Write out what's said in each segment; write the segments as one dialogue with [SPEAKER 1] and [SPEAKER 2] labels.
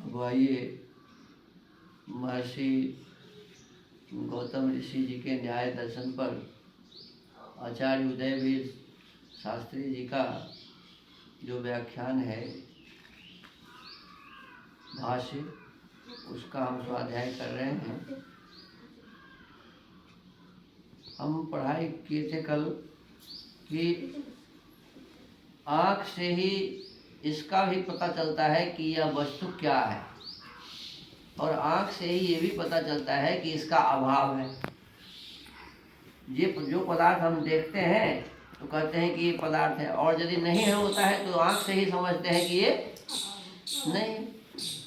[SPEAKER 1] अब आइए महर्षि गौतम ऋषि जी के न्याय दर्शन पर आचार्य उदयवीर शास्त्री जी का जो व्याख्यान है भाष्य, उसका हम स्वाध्याय कर रहे हैं। हम पढ़ाई किए थे कल कि आँख से ही इसका भी पता चलता है कि यह वस्तु क्या है, और आँख से ही ये भी पता चलता है कि इसका अभाव है। ये जो पदार्थ हम देखते हैं तो कहते हैं कि ये पदार्थ है, और यदि नहीं है होता है तो आँख से ही समझते हैं कि ये नहीं,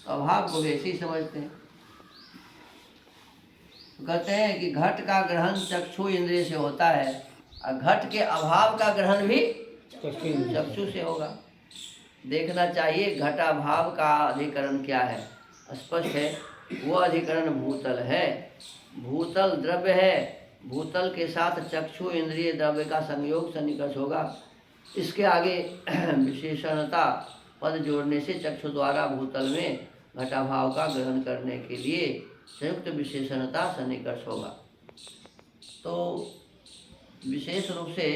[SPEAKER 1] तो अभाव को भी ऐसे ही समझते हैं। तो कहते हैं कि घट का ग्रहण चक्षु इंद्रिय से होता है, और घट के अभाव का ग्रहण भी चक्षु से होगा। देखना चाहिए घटाभाव का अधिकरण क्या है। स्पष्ट है, वो अधिकरण भूतल है। भूतल द्रव्य है, भूतल के साथ चक्षु इंद्रिय द्रव्य का संयोग सन्निकर्ष होगा। इसके आगे विशेषणता पद जोड़ने से चक्षु द्वारा भूतल में घटाभाव का ग्रहण करने के लिए संयुक्त विशेषणता सन्निकर्ष होगा। तो विशेष रूप से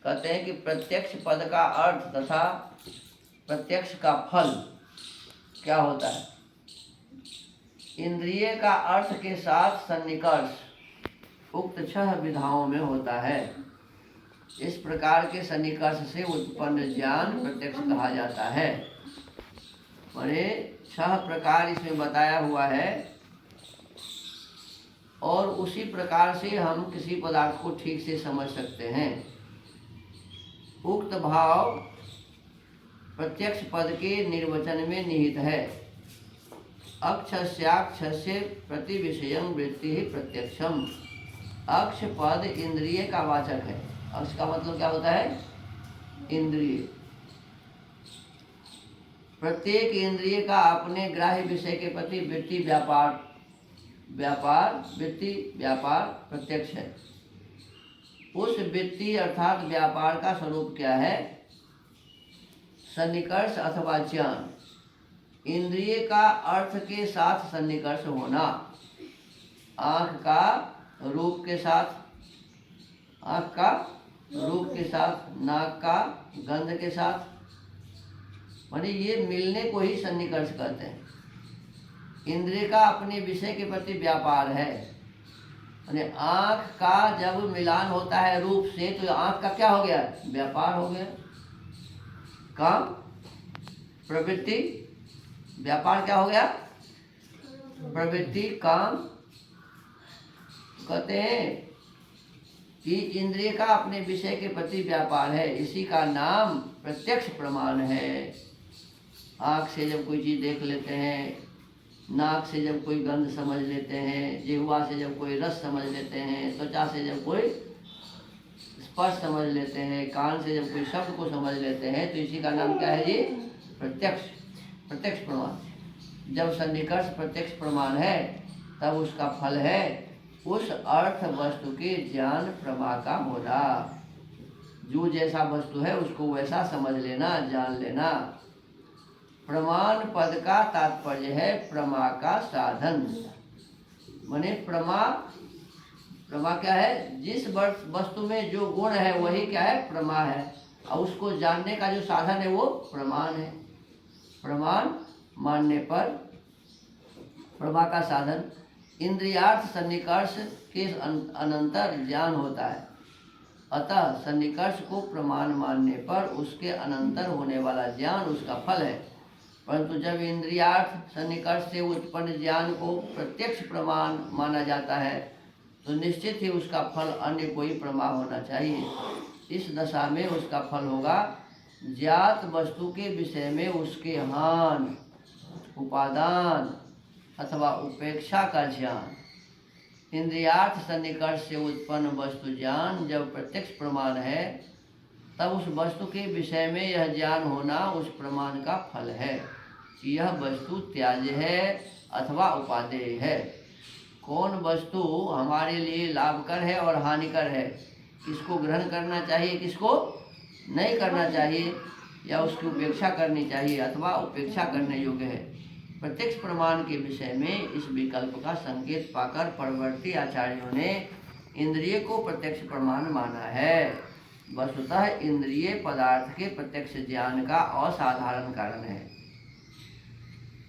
[SPEAKER 1] कहते हैं कि प्रत्यक्ष पद का अर्थ तथा प्रत्यक्ष का फल क्या होता है। इंद्रिय का अर्थ के साथ सन्निकर्ष उक्त 6 विधाओं में होता है। इस प्रकार के सन्निकर्ष से उत्पन्न ज्ञान प्रत्यक्ष कहा जाता है। माने 6 प्रकार इसमें बताया हुआ है, और उसी प्रकार से हम किसी पदार्थ को ठीक से समझ सकते हैं। उक्त भाव प्रत्यक्ष पद के निर्वचन में निहित है। अक्षस्याक्षस्य प्रति विषयं वृत्ति ही प्रत्यक्षम। अक्ष पद इंद्रिय का वाचक है। अक्ष का मतलब क्या होता है? इंद्रिय। प्रत्येक इंद्रिय का अपने ग्राह्य विषय के प्रति वृत्ति व्यापार प्रत्यक्ष है। उस वृत्ति अर्थात व्यापार का स्वरूप क्या है? सन्निकर्ष अथवा ज्ञान। इंद्रिय का अर्थ के साथ सन्निकर्ष होना। आँख का रूप के साथ, नाक का गंध के साथ, माने ये मिलने को ही सन्निकर्ष कहते हैं। इंद्रिय का अपने विषय के प्रति व्यापार है। माने आँख का जब मिलान होता है रूप से तो आँख का क्या हो गया? व्यापार हो गया। काम प्रवृत्ति, व्यापार क्या हो गया? प्रवृत्ति काम। कहते हैं कि इंद्रिय का अपने विषय के प्रति व्यापार है, इसी का नाम प्रत्यक्ष प्रमाण है। आँख से जब कोई चीज़ देख लेते हैं, नाक से जब कोई गंध समझ लेते हैं, जिह्वा से जब कोई रस समझ लेते हैं, त्वचा से जब कोई स्पर्श समझ लेते हैं, कान से जब कोई शब्द को समझ लेते हैं, तो इसी का नाम क्या है जी? प्रत्यक्ष प्रमाण। जब सन्निकर्ष प्रत्यक्ष प्रमाण है तब उसका फल है उस अर्थ वस्तु के ज्ञान प्रमा का होना। जो जैसा वस्तु है उसको वैसा समझ लेना, जान लेना। प्रमाण पद का तात्पर्य है प्रमा का साधन। माने प्रमा क्या है? जिस वस्तु में जो गुण है वही क्या है? प्रमा है, और उसको जानने का जो साधन है वो प्रमाण है। प्रमाण मानने पर प्रमा का साधन। इंद्रियार्थ सन्निकर्ष के अनंतर ज्ञान होता है, अतः सन्निकर्ष को प्रमाण मानने पर उसके अनंतर होने वाला ज्ञान उसका फल है। परंतु जब इंद्रियार्थ सन्निकर्ष से उत्पन्न ज्ञान को प्रत्यक्ष प्रमाण माना जाता है तो निश्चित ही उसका फल अन्य कोई प्रमा होना चाहिए। इस दशा में उसका फल होगा ज्ञात वस्तु के विषय में उसके हान, उपादान अथवा उपेक्षा का ज्ञान। इंद्रियार्थ सन्निकर्ष से उत्पन्न वस्तु ज्ञान जब प्रत्यक्ष प्रमाण है तब उस वस्तु के विषय में यह ज्ञान होना उस प्रमाण का फल है कि यह वस्तु त्याज्य है अथवा उपादेय है। कौन वस्तु हमारे लिए लाभकर है और हानिकर है, किसको ग्रहण करना चाहिए, किसको नहीं करना चाहिए, या उसकी उपेक्षा करनी चाहिए अथवा उपेक्षा करने योग्य है। प्रत्यक्ष प्रमाण के विषय में इस विकल्प का संकेत पाकर परवर्ती आचार्यों ने इंद्रिय को प्रत्यक्ष प्रमाण माना है। वस्तुतः इंद्रिय पदार्थ के प्रत्यक्ष ज्ञान का असाधारण कारण है।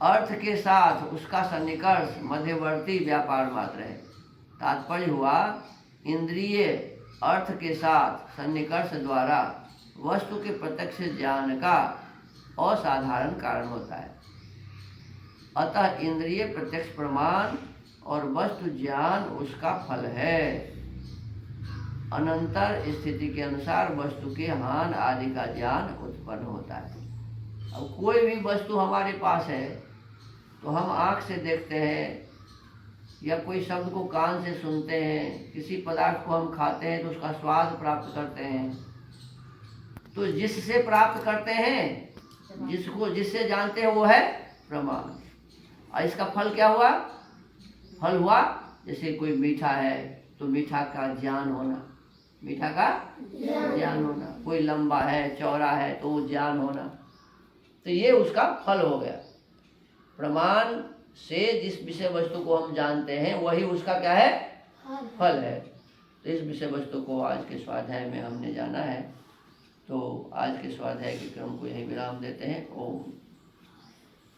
[SPEAKER 1] अर्थ के साथ उसका सन्निकर्ष मध्यवर्ती व्यापार मात्र है। तात्पर्य हुआ, इंद्रिय अर्थ के साथ सन्निकर्ष द्वारा वस्तु के प्रत्यक्ष ज्ञान का असाधारण कारण होता है। अतः इंद्रिय प्रत्यक्ष प्रमाण और वस्तु ज्ञान उसका फल है। अनंतर स्थिति के अनुसार वस्तु के हान आदि का ज्ञान उत्पन्न होता है। अब कोई भी वस्तु हमारे पास है तो हम आँख से देखते हैं या कोई शब्द को कान से सुनते हैं, किसी पदार्थ को हम खाते हैं तो उसका स्वाद प्राप्त करते हैं। तो जिससे प्राप्त करते हैं, जिससे जानते हैं, वो है प्रमाण। और इसका फल क्या हुआ? फल हुआ जैसे कोई मीठा है तो मीठा का ज्ञान होना, मीठा का ज्ञान होना। कोई लंबा है, चौड़ा है तो वो ज्ञान होना। तो ये उसका फल हो गया। प्रमाण से जिस विषय वस्तु को हम जानते हैं वही उसका क्या है? फल है। तो इस विषय वस्तु को आज के स्वाध्याय में हमने जाना है। तो आज के स्वाध्याय के क्रम को यही विराम देते हैं। ओम।